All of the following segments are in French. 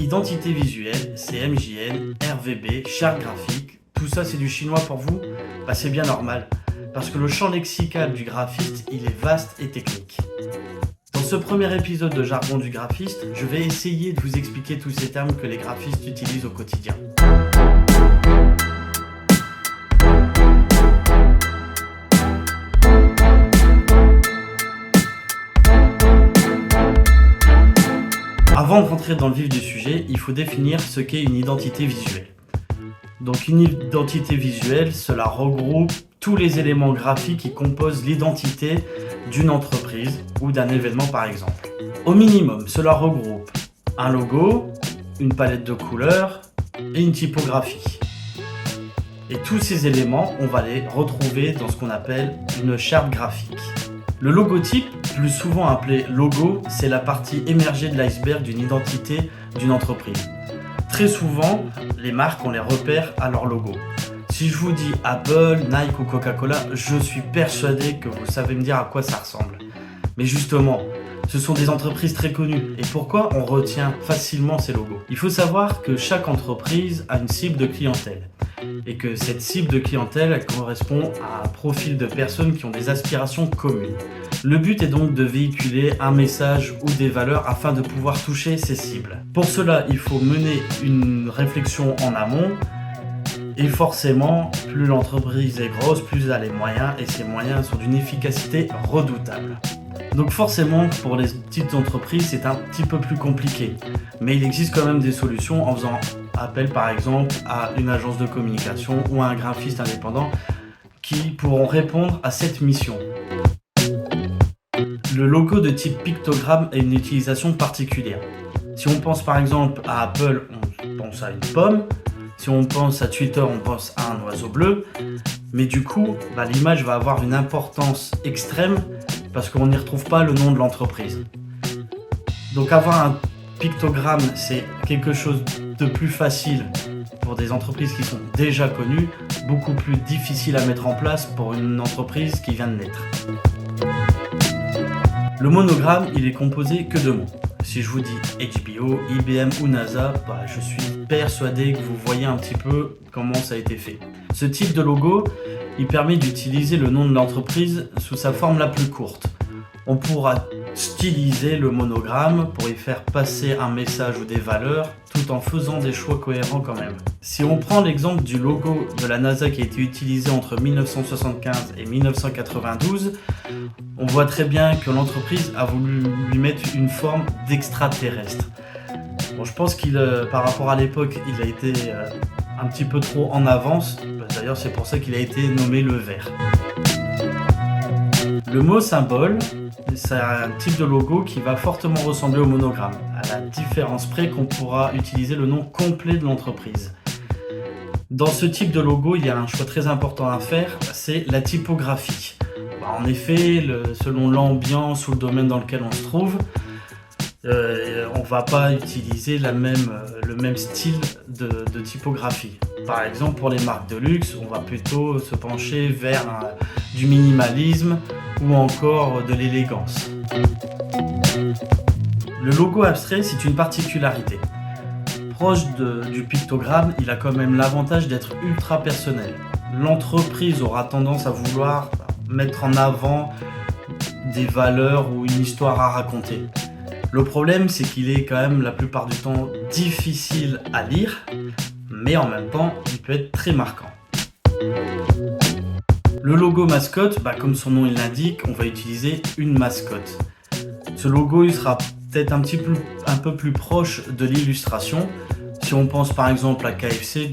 Identité visuelle, CMJN, RVB, charte graphique, tout ça c'est du chinois pour vous? C'est bien normal, parce que le champ lexical du graphiste, il est vaste et technique. Dans ce premier épisode de Jargon du graphiste, je vais essayer de vous expliquer tous ces termes que les graphistes utilisent au quotidien. Avant de rentrer dans le vif du sujet, il faut définir ce qu'est une identité visuelle. Donc une identité visuelle, cela regroupe tous les éléments graphiques qui composent l'identité d'une entreprise ou d'un événement par exemple. Au minimum, cela regroupe un logo, une palette de couleurs et une typographie. Et tous ces éléments, on va les retrouver dans ce qu'on appelle une charte graphique. Le logotype, plus souvent appelé logo, c'est la partie émergée de l'iceberg d'une identité d'une entreprise. Très souvent, les marques, on les repère à leur logo. Si je vous dis Apple, Nike ou Coca-Cola, je suis persuadé que vous savez me dire à quoi ça ressemble. Mais justement, ce sont des entreprises très connues. Et pourquoi on retient facilement ces logos? Il faut savoir que chaque entreprise a une cible de clientèle. Et que cette cible de clientèle elle correspond à un profil de personnes qui ont des aspirations communes. Le but est donc de véhiculer un message ou des valeurs afin de pouvoir toucher ces cibles. Pour cela, il faut mener une réflexion en amont. Et forcément, plus l'entreprise est grosse, plus elle a les moyens, et ces moyens sont d'une efficacité redoutable. Donc forcément, pour les petites entreprises, c'est un petit peu plus compliqué. Mais il existe quand même des solutions en faisant appel par exemple à une agence de communication ou à un graphiste indépendant qui pourront répondre à cette mission. Le logo de type pictogramme a une utilisation particulière. Si on pense par exemple à Apple, on pense à une pomme. Si on pense à Twitter, on pense à un oiseau bleu. Mais du coup, l'image va avoir une importance extrême parce qu'on n'y retrouve pas le nom de l'entreprise. Donc avoir un pictogramme, c'est quelque chose de plus facile pour des entreprises qui sont déjà connues, beaucoup plus difficile à mettre en place pour une entreprise qui vient de naître. Le monogramme, il est composé que de mots. Si je vous dis HBO, IBM ou NASA, je suis persuadé que vous voyez un petit peu comment ça a été fait. Ce type de logo, il permet d'utiliser le nom de l'entreprise sous sa forme la plus courte. On pourra styliser le monogramme pour y faire passer un message ou des valeurs tout en faisant des choix cohérents quand même. Si on prend l'exemple du logo de la NASA qui a été utilisé entre 1975 et 1992, on voit très bien que l'entreprise a voulu lui mettre une forme d'extraterrestre. Bon, je pense qu'il, par rapport à l'époque, il a été un petit peu trop en avance. D'ailleurs, c'est pour ça qu'il a été nommé le vert. Le mot symbole, c'est un type de logo qui va fortement ressembler au monogramme, à la différence près qu'on pourra utiliser le nom complet de l'entreprise. Dans ce type de logo, il y a un choix très important à faire, c'est la typographie. En effet, selon l'ambiance ou le domaine dans lequel on se trouve, on ne va pas utiliser le même style de typographie. Par exemple, pour les marques de luxe, on va plutôt se pencher vers du minimalisme ou encore de l'élégance. Le logo abstrait, c'est une particularité. Proche du pictogramme, il a quand même l'avantage d'être ultra personnel. L'entreprise aura tendance à vouloir mettre en avant des valeurs ou une histoire à raconter. Le problème, c'est qu'il est quand même la plupart du temps difficile à lire, mais en même temps, il peut être très marquant. Le logo mascotte, comme son nom l'indique, on va utiliser une mascotte. Ce logo, il sera peut-être un peu plus proche de l'illustration. Si on pense par exemple à KFC,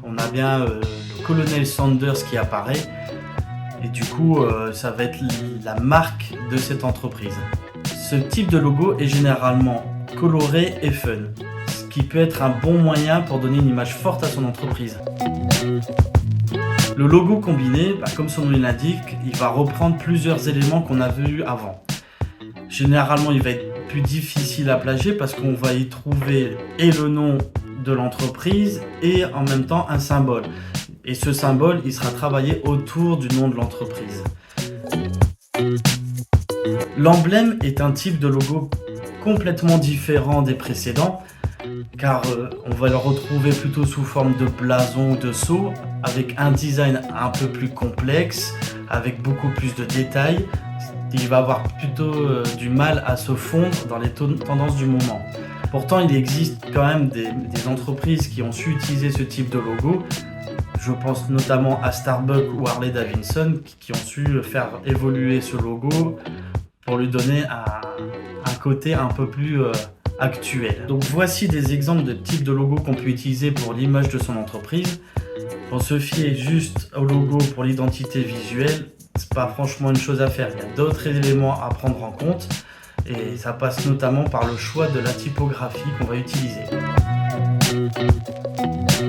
on a bien le colonel Sanders qui apparaît. Et du coup, ça va être la marque de cette entreprise. Ce type de logo est généralement coloré et fun, ce qui peut être un bon moyen pour donner une image forte à son entreprise. Le logo combiné, comme son nom l'indique, il va reprendre plusieurs éléments qu'on a vus avant. Généralement, il va être plus difficile à plagier parce qu'on va y trouver et le nom de l'entreprise et en même temps un symbole. Et ce symbole, il sera travaillé autour du nom de l'entreprise. L'emblème est un type de logo complètement différent des précédents car on va le retrouver plutôt sous forme de blason ou de sceau, avec un design un peu plus complexe, avec beaucoup plus de détails. Il va avoir plutôt du mal à se fondre dans les tendances du moment. Pourtant, il existe quand même des entreprises qui ont su utiliser ce type de logo. Je pense notamment à Starbucks ou Harley Davidson qui ont su faire évoluer ce logo pour lui donner un côté un peu plus actuel. Donc voici des exemples de types de logos qu'on peut utiliser pour l'image de son entreprise. On se fier juste au logo pour l'identité visuelle, c'est pas franchement une chose à faire. Il y a d'autres éléments à prendre en compte et ça passe notamment par le choix de la typographie qu'on va utiliser.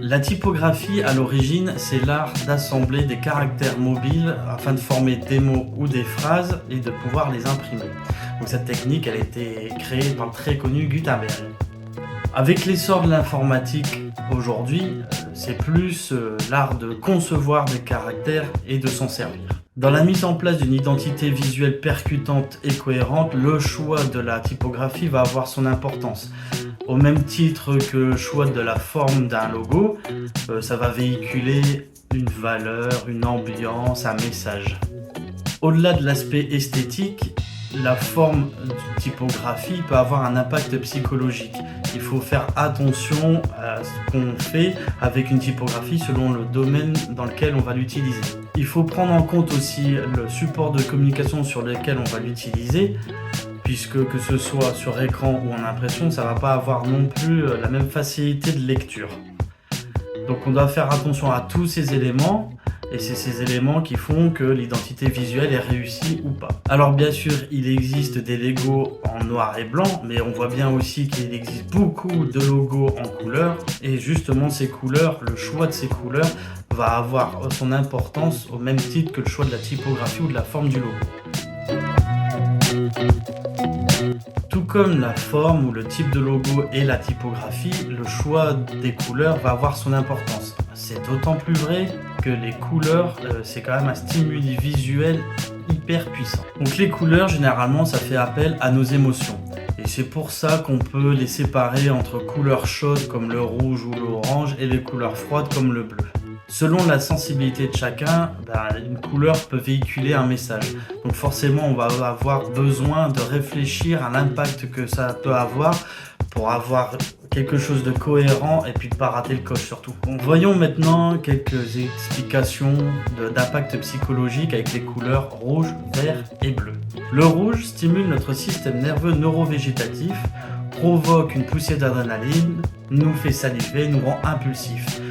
La typographie, à l'origine, c'est l'art d'assembler des caractères mobiles afin de former des mots ou des phrases et de pouvoir les imprimer. Donc cette technique, elle a été créée par le très connu Gutenberg. Avec l'essor de l'informatique aujourd'hui, c'est plus l'art de concevoir des caractères et de s'en servir. Dans la mise en place d'une identité visuelle percutante et cohérente, le choix de la typographie va avoir son importance. Au même titre que le choix de la forme d'un logo, ça va véhiculer une valeur, une ambiance, un message. Au-delà de l'aspect esthétique, la forme de typographie peut avoir un impact psychologique. Il faut faire attention à ce qu'on fait avec une typographie selon le domaine dans lequel on va l'utiliser. Il faut prendre en compte aussi le support de communication sur lequel on va l'utiliser, puisque que ce soit sur écran ou en impression, ça ne va pas avoir non plus la même facilité de lecture. Donc on doit faire attention à tous ces éléments, et c'est ces éléments qui font que l'identité visuelle est réussie ou pas. Alors bien sûr, il existe des logos en noir et blanc, mais on voit bien aussi qu'il existe beaucoup de logos en couleur, et justement ces couleurs, le choix de ces couleurs va avoir son importance au même titre que le choix de la typographie ou de la forme du logo. Tout comme la forme ou le type de logo et la typographie, le choix des couleurs va avoir son importance. C'est d'autant plus vrai que les couleurs, c'est quand même un stimuli visuel hyper puissant. Donc les couleurs, généralement, ça fait appel à nos émotions. Et c'est pour ça qu'on peut les séparer entre couleurs chaudes comme le rouge ou l'orange et les couleurs froides comme le bleu. Selon la sensibilité de chacun, une couleur peut véhiculer un message. Donc forcément, on va avoir besoin de réfléchir à l'impact que ça peut avoir pour avoir quelque chose de cohérent et puis de ne pas rater le coche surtout. Donc, voyons maintenant quelques explications d'impact psychologique avec les couleurs rouge, vert et bleu. Le rouge stimule notre système nerveux neurovégétatif, provoque une poussée d'adrénaline, nous fait saliver, nous rend impulsifs.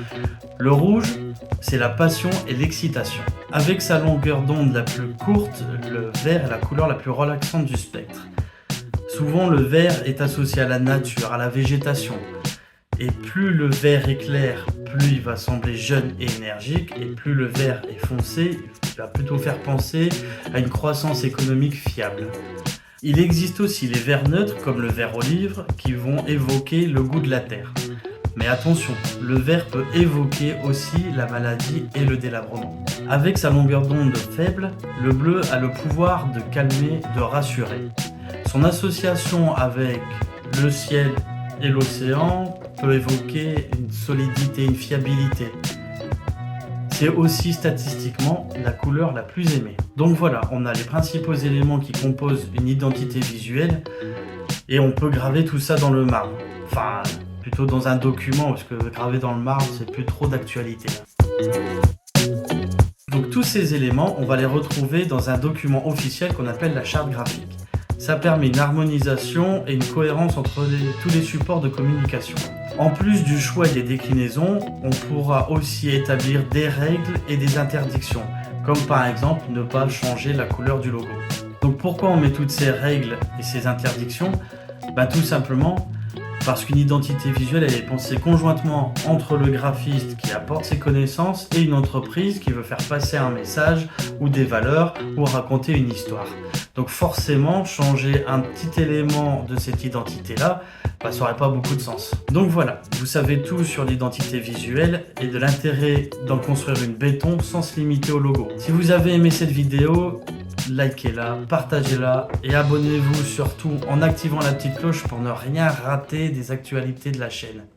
Le rouge, c'est la passion et l'excitation. Avec sa longueur d'onde la plus courte, le vert est la couleur la plus relaxante du spectre. Souvent, le vert est associé à la nature, à la végétation. Et plus le vert est clair, plus il va sembler jeune et énergique. Et plus le vert est foncé, il va plutôt faire penser à une croissance économique fiable. Il existe aussi les verts neutres, comme le vert olive, qui vont évoquer le goût de la terre. Mais attention, le vert peut évoquer aussi la maladie et le délabrement. Avec sa longueur d'onde faible, le bleu a le pouvoir de calmer, de rassurer. Son association avec le ciel et l'océan peut évoquer une solidité, une fiabilité. C'est aussi statistiquement la couleur la plus aimée. Donc voilà, on a les principaux éléments qui composent une identité visuelle et on peut graver tout ça dans le marbre. Enfin, plutôt dans un document, parce que graver dans le marbre, c'est plus trop d'actualité. Donc tous ces éléments, on va les retrouver dans un document officiel qu'on appelle la charte graphique. Ça permet une harmonisation et une cohérence entre tous les supports de communication. En plus du choix et des déclinaisons, on pourra aussi établir des règles et des interdictions, comme par exemple ne pas changer la couleur du logo. Donc pourquoi on met toutes ces règles et ces interdictions ? Tout simplement parce qu'une identité visuelle elle est pensée conjointement entre le graphiste qui apporte ses connaissances et une entreprise qui veut faire passer un message ou des valeurs ou raconter une histoire. Donc forcément, changer un petit élément de cette identité-là, ça n'aurait pas beaucoup de sens. Donc voilà, vous savez tout sur l'identité visuelle et de l'intérêt d'en construire une béton sans se limiter au logo. Si vous avez aimé cette vidéo, likez-la, partagez-la et abonnez-vous surtout en activant la petite cloche pour ne rien rater des actualités de la chaîne.